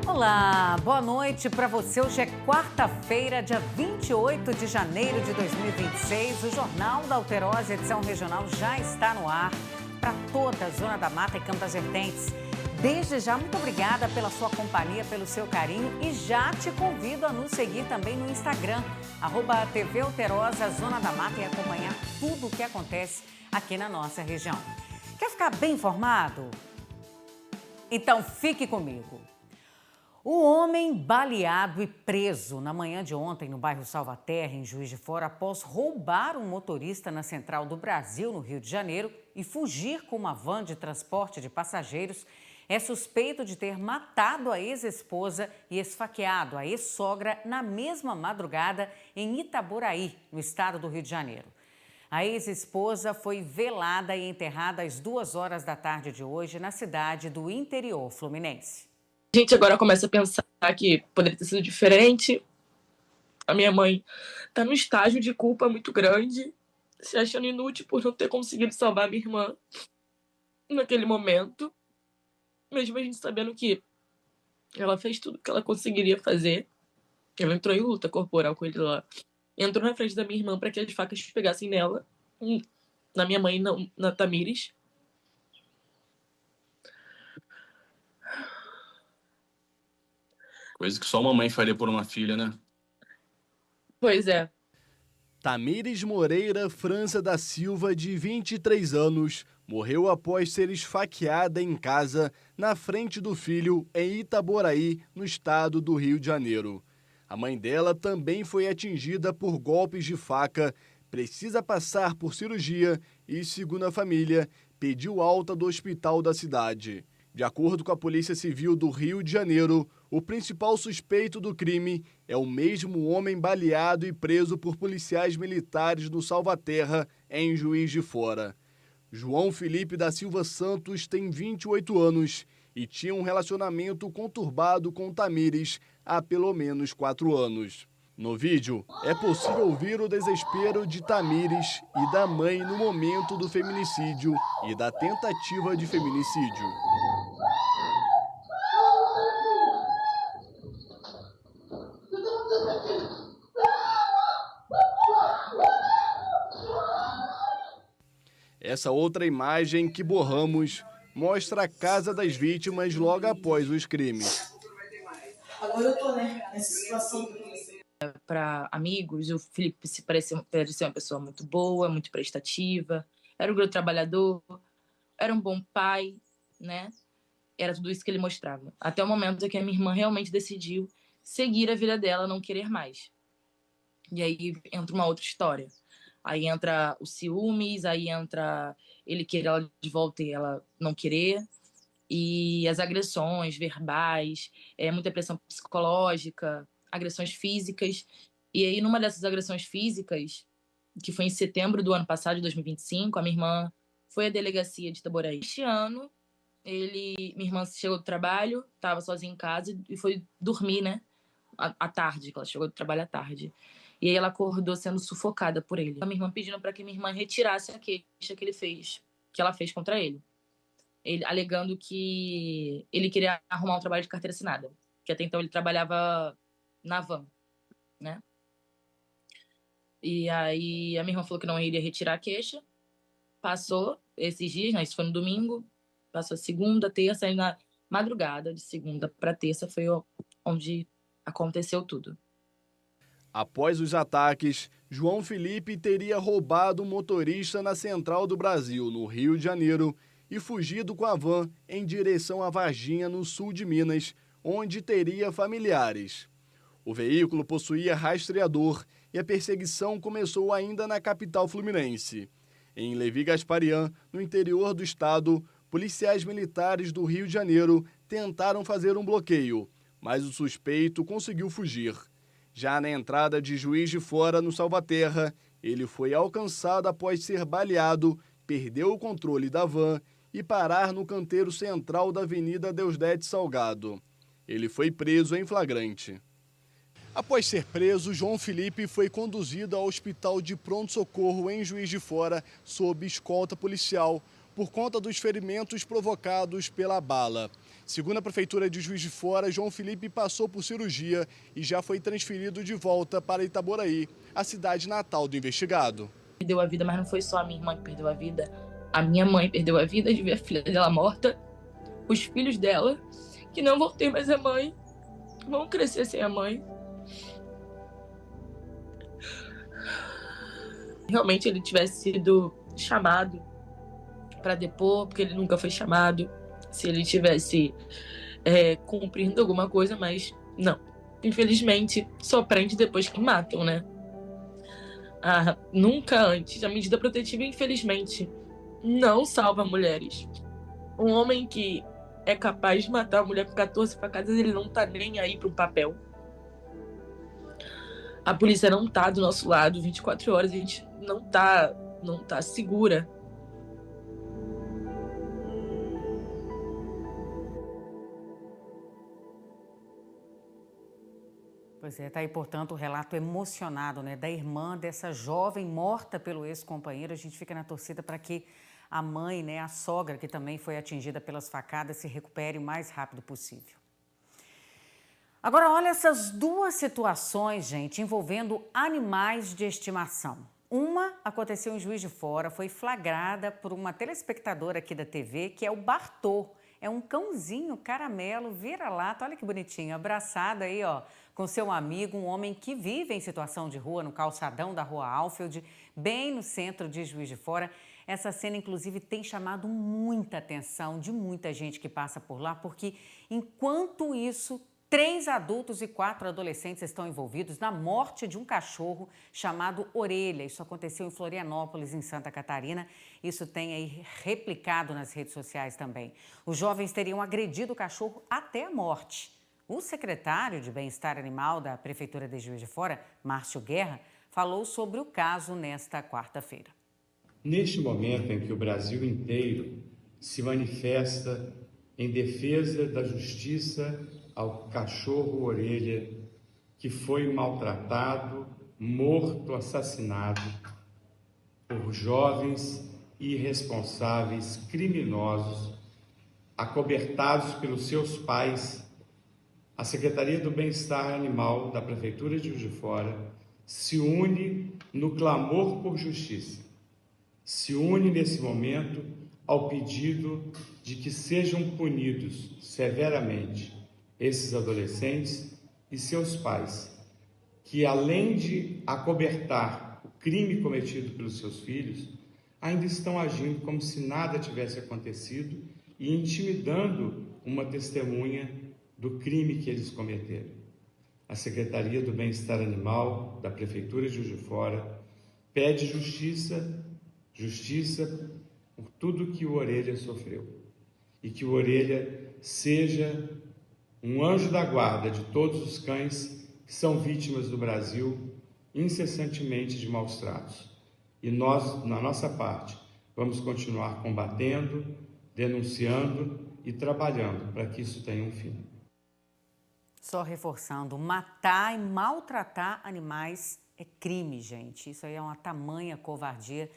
Olá, boa noite para você. Hoje é quarta-feira, dia 28 de janeiro de 2026. O Jornal da Alterosa, edição regional, já está no ar para toda a Zona da Mata e Campo das Vertentes. Desde já, muito obrigada pela sua companhia, pelo seu carinho e já te convido a nos seguir também no Instagram, @TV Alterosa, Zona da Mata, e acompanhar tudo o que acontece aqui na nossa região. Quer ficar bem informado? Então fique comigo. O homem baleado e preso na manhã de ontem no bairro Salvaterra, em Juiz de Fora, após roubar um motorista na Central do Brasil, no Rio de Janeiro, e fugir com uma van de transporte de passageiros, é suspeito de ter matado a ex-esposa e esfaqueado a ex-sogra na mesma madrugada em Itaboraí, no estado do Rio de Janeiro. A ex-esposa foi velada e enterrada às 2 horas da tarde de hoje na cidade do interior fluminense. A gente agora começa a pensar que poderia ter sido diferente. A minha mãe está num estágio de culpa muito grande, se achando inútil por não ter conseguido salvar a minha irmã naquele momento, mesmo a gente sabendo que ela fez tudo que ela conseguiria fazer. Ela entrou em luta corporal com ele lá. Entrou na frente da minha irmã para que as facas pegassem nela, na minha mãe, na Tamires. Coisa que só uma mãe faria por uma filha, né? Pois é. Tamires Moreira França da Silva, de 23 anos, morreu após ser esfaqueada em casa, na frente do filho, em Itaboraí, no estado do Rio de Janeiro. A mãe dela também foi atingida por golpes de faca, precisa passar por cirurgia e, segundo a família, pediu alta do hospital da cidade. De acordo com a Polícia Civil do Rio de Janeiro, o principal suspeito do crime é o mesmo homem baleado e preso por policiais militares no Salvaterra, em Juiz de Fora. João Felipe da Silva Santos tem 28 anos e tinha um relacionamento conturbado com Tamires há pelo menos 4 anos. No vídeo, é possível ouvir o desespero de Tamires e da mãe no momento do feminicídio e da tentativa de feminicídio. Essa outra imagem que borramos mostra a casa das vítimas logo após os crimes. Agora eu tô, nessa situação. Para amigos, o Felipe se parecia uma pessoa muito boa, muito prestativa, era um grande trabalhador, era um bom pai, né? Era tudo isso que ele mostrava. Até o momento em que a minha irmã realmente decidiu seguir a vida dela, não querer mais. E aí entra uma outra história. Aí entra os ciúmes, aí entra ele querer ela de volta e ela não querer, e as agressões verbais, muita pressão psicológica, agressões físicas. E aí, numa dessas agressões físicas, que foi em setembro do ano passado, de 2025, a minha irmã foi à delegacia de Itaboraí. Este ano, minha irmã chegou do trabalho, estava sozinha em casa e foi dormir, né? À tarde, que ela chegou do trabalho à tarde. E aí ela acordou sendo sufocada por ele. A minha irmã pedindo para que minha irmã retirasse a queixa que ela fez contra ele. Ele alegando que ele queria arrumar um trabalho de carteira assinada, que até então ele trabalhava na van, né? E aí a minha irmã falou que não iria retirar a queixa. Passou esses dias, né? Isso foi no domingo, passou segunda, terça, e na madrugada de segunda para terça foi onde aconteceu tudo. Após os ataques, João Felipe teria roubado um motorista na Central do Brasil, no Rio de Janeiro, e fugido com a van em direção a Varginha, no sul de Minas, onde teria familiares. O veículo possuía rastreador e a perseguição começou ainda na capital fluminense. Em Levi Gasparian, no interior do estado, policiais militares do Rio de Janeiro tentaram fazer um bloqueio, mas o suspeito conseguiu fugir. Já na entrada de Juiz de Fora, no Salvaterra, ele foi alcançado após ser baleado, perdeu o controle da van e parar no canteiro central da Avenida Deusdete Salgado. Ele foi preso em flagrante. Após ser preso, João Felipe foi conduzido ao hospital de pronto-socorro em Juiz de Fora sob escolta policial por conta dos ferimentos provocados pela bala. Segundo a Prefeitura de Juiz de Fora, João Felipe passou por cirurgia e já foi transferido de volta para Itaboraí, a cidade natal do investigado. Perdeu a vida, mas não foi só a minha irmã que perdeu a vida. A minha mãe perdeu a vida de ver a filha dela morta. Os filhos dela, que não vão ter mais a mãe, vão crescer sem a mãe. Realmente ele tivesse sido chamado para depor, porque ele nunca foi chamado, se ele tivesse cumprindo alguma coisa, mas não. Infelizmente, só prende depois que matam, né? Nunca antes. A medida protetiva, infelizmente, não salva mulheres. Um homem que é capaz de matar uma mulher com 14 facadas, ele não tá nem aí para um papel. A polícia não tá do nosso lado 24 horas, a gente não tá segura. Pois é, tá aí, portanto, o relato emocionado, né, da irmã dessa jovem morta pelo ex-companheiro. A gente fica na torcida para que a mãe, né, a sogra, que também foi atingida pelas facadas, se recupere o mais rápido possível. Agora, olha essas duas situações, gente, envolvendo animais de estimação. Uma aconteceu em Juiz de Fora, foi flagrada por uma telespectadora aqui da TV, que é o Bartô. É um cãozinho caramelo, vira-lata, olha que bonitinho, abraçado aí, ó, com seu amigo, um homem que vive em situação de rua no calçadão da Rua Alfield, bem no centro de Juiz de Fora. Essa cena, inclusive, tem chamado muita atenção de muita gente que passa por lá, porque enquanto isso, 3 adultos e 4 adolescentes estão envolvidos na morte de um cachorro chamado Orelha. Isso aconteceu em Florianópolis, em Santa Catarina. Isso tem aí replicado nas redes sociais também. Os jovens teriam agredido o cachorro até a morte. O secretário de Bem-Estar Animal da Prefeitura de Juiz de Fora, Márcio Guerra, falou sobre o caso nesta quarta-feira. Neste momento em que o Brasil inteiro se manifesta em defesa da justiça ao cachorro Orelha, que foi maltratado, morto, assassinado por jovens irresponsáveis, criminosos, acobertados pelos seus pais, a Secretaria do Bem-Estar Animal da Prefeitura de Juiz de Fora se une no clamor por justiça, se une nesse momento ao pedido de que sejam punidos severamente esses adolescentes e seus pais, que além de acobertar o crime cometido pelos seus filhos, ainda estão agindo como se nada tivesse acontecido e intimidando uma testemunha do crime que eles cometeram. A Secretaria do Bem-Estar Animal da Prefeitura de Juiz de Fora pede justiça por tudo que o Orelha sofreu e que o Orelha seja um anjo da guarda de todos os cães que são vítimas do Brasil incessantemente de maus tratos. E nós, na nossa parte, vamos continuar combatendo, denunciando e trabalhando para que isso tenha um fim. Só reforçando, matar e maltratar animais é crime, gente. Isso aí é uma tamanha covardia.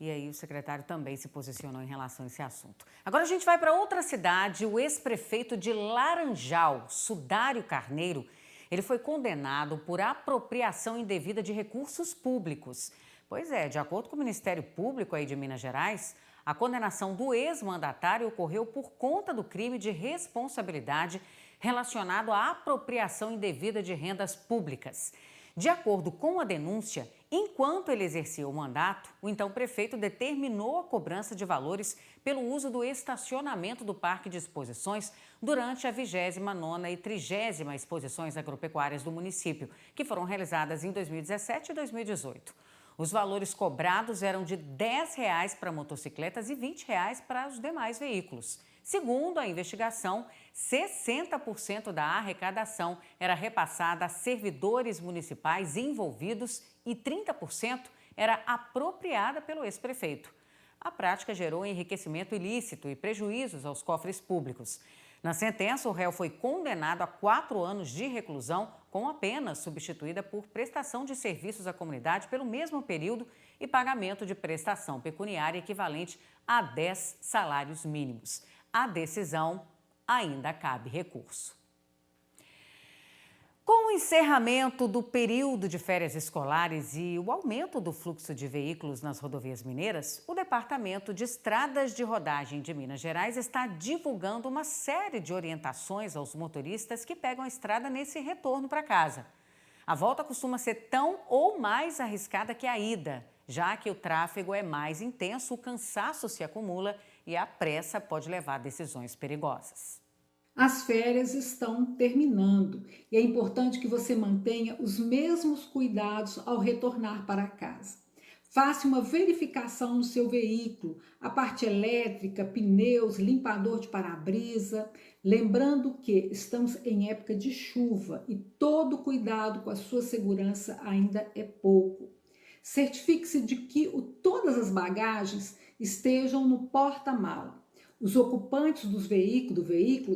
E aí o secretário também se posicionou em relação a esse assunto. Agora a gente vai para outra cidade. O ex-prefeito de Laranjal, Sudário Carneiro, ele foi condenado por apropriação indevida de recursos públicos. Pois é, de acordo com o Ministério Público aí de Minas Gerais, a condenação do ex-mandatário ocorreu por conta do crime de responsabilidade relacionado à apropriação indevida de rendas públicas. De acordo com a denúncia, enquanto ele exercia o mandato, o então prefeito determinou a cobrança de valores pelo uso do estacionamento do Parque de Exposições durante a 29ª e 30ª Exposições Agropecuárias do município, que foram realizadas em 2017 e 2018. Os valores cobrados eram de R$ 10 para motocicletas e R$ 20 para os demais veículos. Segundo a investigação, 60% da arrecadação era repassada a servidores municipais envolvidos e 30% era apropriada pelo ex-prefeito. A prática gerou enriquecimento ilícito e prejuízos aos cofres públicos. Na sentença, o réu foi condenado a 4 anos de reclusão, com a pena substituída por prestação de serviços à comunidade pelo mesmo período e pagamento de prestação pecuniária equivalente a 10 salários mínimos. A decisão ainda cabe recurso. Com o encerramento do período de férias escolares e o aumento do fluxo de veículos nas rodovias mineiras, o Departamento de Estradas de Rodagem de Minas Gerais está divulgando uma série de orientações aos motoristas que pegam a estrada nesse retorno para casa. A volta costuma ser tão ou mais arriscada que a ida, já que o tráfego é mais intenso, o cansaço se acumula e a pressa pode levar a decisões perigosas. As férias estão terminando e é importante que você mantenha os mesmos cuidados ao retornar para casa. Faça uma verificação no seu veículo, a parte elétrica, pneus, limpador de para-brisa. Lembrando que estamos em época de chuva e todo cuidado com a sua segurança ainda é pouco. Certifique-se de que todas as bagagens estejam no porta-mala. Os ocupantes do veículo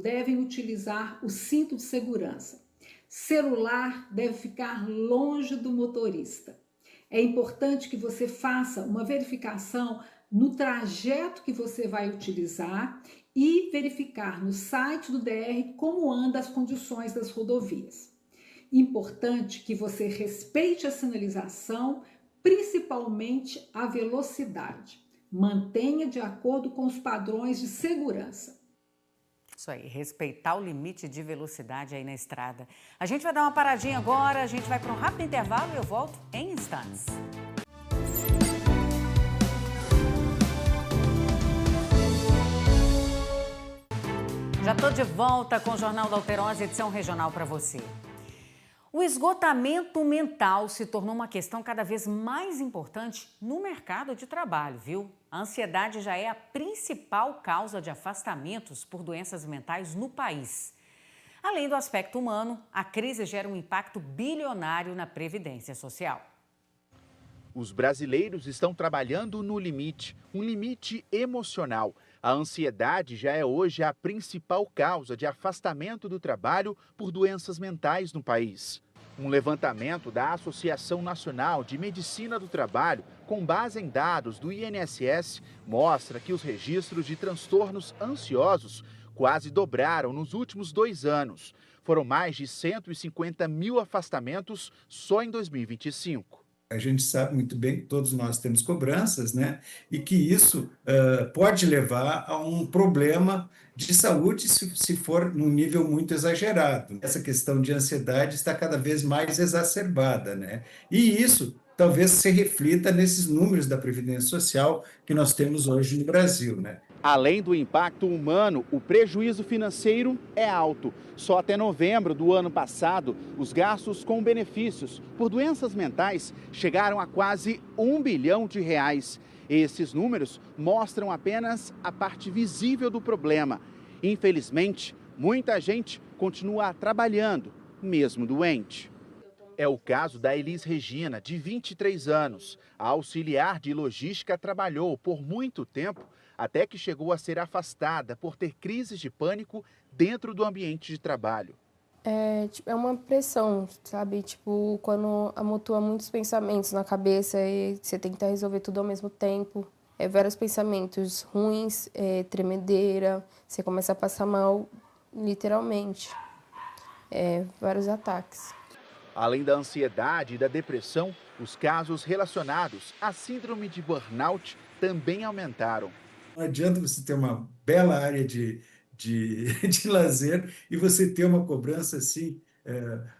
devem utilizar o cinto de segurança. Celular deve ficar longe do motorista. É importante que você faça uma verificação no trajeto que você vai utilizar e verificar no site do DR como andam as condições das rodovias. Importante que você respeite a sinalização, principalmente a velocidade. Mantenha de acordo com os padrões de segurança. Isso aí, respeitar o limite de velocidade aí na estrada. A gente vai dar uma paradinha agora, a gente vai para um rápido intervalo e eu volto em instantes. Já estou de volta com o Jornal da Alterosa, edição regional para você. O esgotamento mental se tornou uma questão cada vez mais importante no mercado de trabalho, viu? A ansiedade já é a principal causa de afastamentos por doenças mentais no país. Além do aspecto humano, a crise gera um impacto bilionário na Previdência Social. Os brasileiros estão trabalhando no limite, um limite emocional. A ansiedade já é hoje a principal causa de afastamento do trabalho por doenças mentais no país. Um levantamento da Associação Nacional de Medicina do Trabalho, com base em dados do INSS, mostra que os registros de transtornos ansiosos quase dobraram nos últimos 2 anos. Foram mais de 150 mil afastamentos só em 2025. A gente sabe muito bem que todos nós temos cobranças, né? E que isso pode levar a um problema de saúde se for num nível muito exagerado. Essa questão de ansiedade está cada vez mais exacerbada, né? E isso talvez se reflita nesses números da Previdência Social que nós temos hoje no Brasil, né? Além do impacto humano, o prejuízo financeiro é alto. Só até novembro do ano passado, os gastos com benefícios por doenças mentais chegaram a quase R$1 bilhão. Esses números mostram apenas a parte visível do problema. Infelizmente, muita gente continua trabalhando, mesmo doente. É o caso da Elis Regina, de 23 anos. A auxiliar de logística trabalhou por muito tempo, até que chegou a ser afastada por ter crises de pânico dentro do ambiente de trabalho. É uma pressão, sabe? Tipo, quando amontoa muitos pensamentos na cabeça e você tenta resolver tudo ao mesmo tempo. Vários pensamentos ruins, tremedeira, você começa a passar mal, literalmente. Vários ataques. Além da ansiedade e da depressão, os casos relacionados à síndrome de burnout também aumentaram. Não adianta você ter uma bela área de lazer e você ter uma cobrança assim,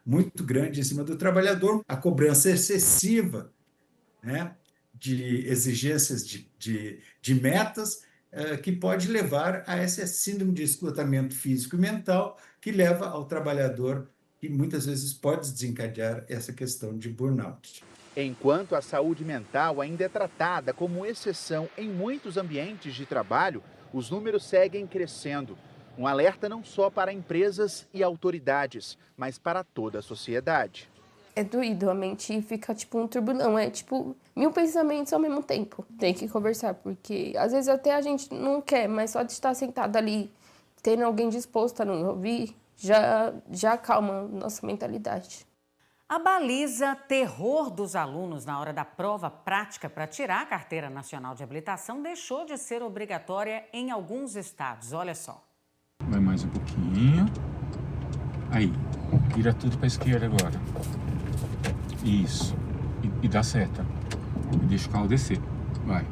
muito grande em cima do trabalhador. A cobrança excessiva, né, de exigências de metas, que pode levar a essa síndrome de esgotamento físico e mental, que leva ao trabalhador e muitas vezes pode desencadear essa questão de burnout. Enquanto a saúde mental ainda é tratada como exceção em muitos ambientes de trabalho, os números seguem crescendo. Um alerta não só para empresas e autoridades, mas para toda a sociedade. É doído, a mente fica tipo um turbulhão, 1000 pensamentos ao mesmo tempo. Tem que conversar, porque às vezes até a gente não quer, mas só de estar sentado ali, tendo alguém disposto a nos ouvir, já acalma nossa mentalidade. A baliza terror dos alunos na hora da prova prática para tirar a Carteira Nacional de Habilitação deixou de ser obrigatória em alguns estados. Olha só. Vai mais um pouquinho. Aí, vira tudo para a esquerda agora. Isso. E dá seta. E deixa o carro descer. Vai.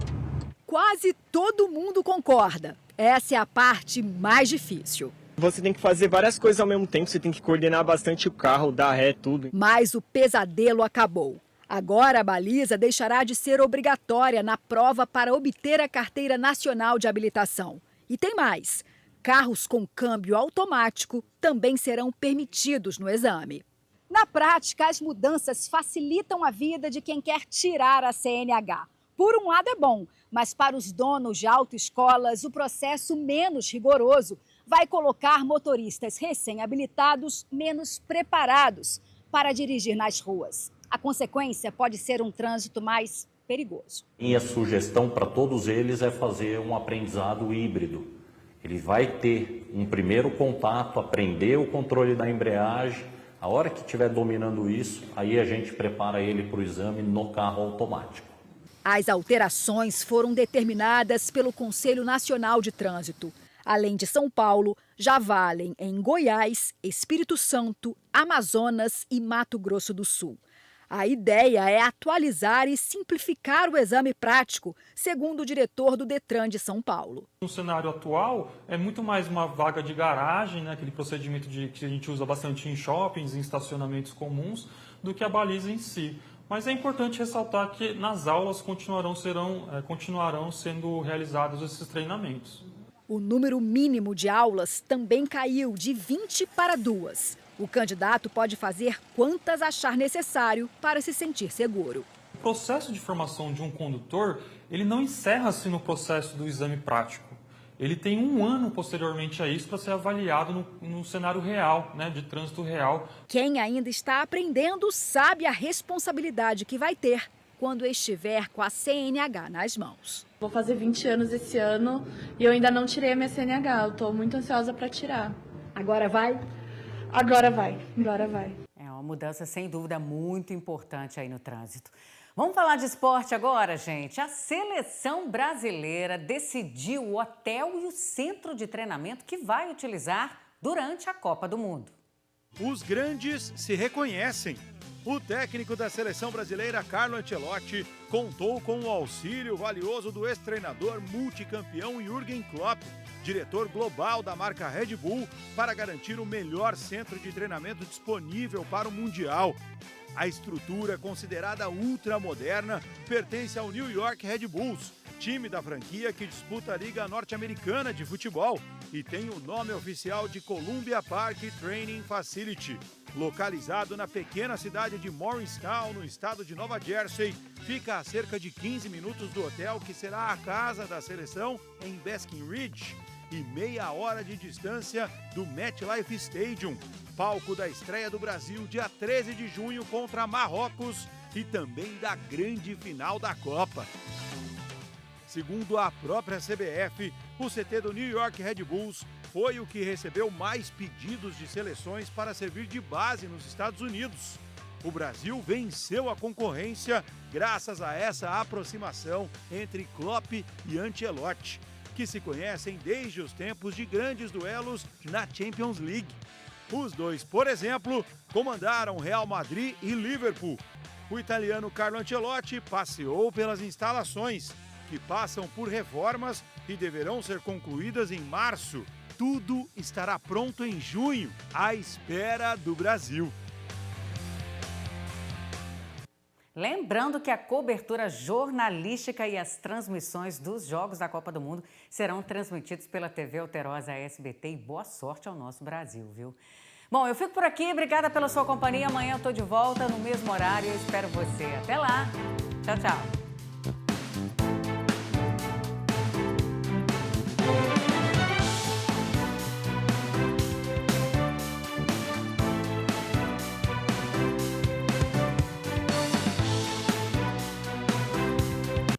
Quase todo mundo concorda. Essa é a parte mais difícil. Você tem que fazer várias coisas ao mesmo tempo, você tem que coordenar bastante o carro, dar ré, tudo. Mas o pesadelo acabou. Agora a baliza deixará de ser obrigatória na prova para obter a Carteira Nacional de Habilitação. E tem mais. Carros com câmbio automático também serão permitidos no exame. Na prática, as mudanças facilitam a vida de quem quer tirar a CNH. Por um lado é bom, mas para os donos de autoescolas, o processo menos rigoroso vai colocar motoristas recém-habilitados menos preparados para dirigir nas ruas. A consequência pode ser um trânsito mais perigoso. Minha sugestão para todos eles é fazer um aprendizado híbrido. Ele vai ter um primeiro contato, aprender o controle da embreagem. A hora que estiver dominando isso, aí a gente prepara ele para o exame no carro automático. As alterações foram determinadas pelo Conselho Nacional de Trânsito. Além de São Paulo, já valem em Goiás, Espírito Santo, Amazonas e Mato Grosso do Sul. A ideia é atualizar e simplificar o exame prático, segundo o diretor do Detran de São Paulo. No cenário atual, é muito mais uma vaga de garagem, né, aquele procedimento que a gente usa bastante em shoppings, em estacionamentos comuns, do que a baliza em si. Mas é importante ressaltar que nas aulas continuarão sendo realizados esses treinamentos. O número mínimo de aulas também caiu de 20 para 2. O candidato pode fazer quantas achar necessário para se sentir seguro. O processo de formação de um condutor, ele não encerra-se no processo do exame prático. Ele tem 1 ano posteriormente a isso para ser avaliado no cenário real, né, de trânsito real. Quem ainda está aprendendo sabe a responsabilidade que vai ter quando estiver com a CNH nas mãos. Vou fazer 20 anos esse ano e eu ainda não tirei a minha CNH. Eu estou muito ansiosa para tirar. Agora vai? Agora vai. Agora vai. É uma mudança, sem dúvida, muito importante aí no trânsito. Vamos falar de esporte agora, gente? A seleção brasileira decidiu o hotel e o centro de treinamento que vai utilizar durante a Copa do Mundo. Os grandes se reconhecem. O técnico da seleção brasileira, Carlo Ancelotti, contou com o auxílio valioso do ex-treinador multicampeão Jürgen Klopp, diretor global da marca Red Bull, para garantir o melhor centro de treinamento disponível para o Mundial. A estrutura, considerada ultramoderna, pertence ao New York Red Bulls, time da franquia que disputa a Liga Norte-Americana de Futebol e tem o nome oficial de Columbia Park Training Facility. Localizado na pequena cidade de Morristown, no estado de Nova Jersey, fica a cerca de 15 minutos do hotel que será a casa da seleção em Basking Ridge e meia hora de distância do MetLife Stadium, palco da estreia do Brasil dia 13 de junho contra Marrocos e também da grande final da Copa. Segundo a própria CBF, o CT do New York Red Bulls foi o que recebeu mais pedidos de seleções para servir de base nos Estados Unidos. O Brasil venceu a concorrência graças a essa aproximação entre Klopp e Ancelotti, que se conhecem desde os tempos de grandes duelos na Champions League. Os dois, por exemplo, comandaram Real Madrid e Liverpool. O italiano Carlo Ancelotti passeou pelas instalações, que passam por reformas e deverão ser concluídas em março. Tudo estará pronto em junho, à espera do Brasil. Lembrando que a cobertura jornalística e as transmissões dos Jogos da Copa do Mundo serão transmitidos pela TV Alterosa SBT e boa sorte ao nosso Brasil, viu? Bom, eu fico por aqui, obrigada pela sua companhia. Amanhã eu tô de volta no mesmo horário e eu espero você. Até lá. Tchau, tchau.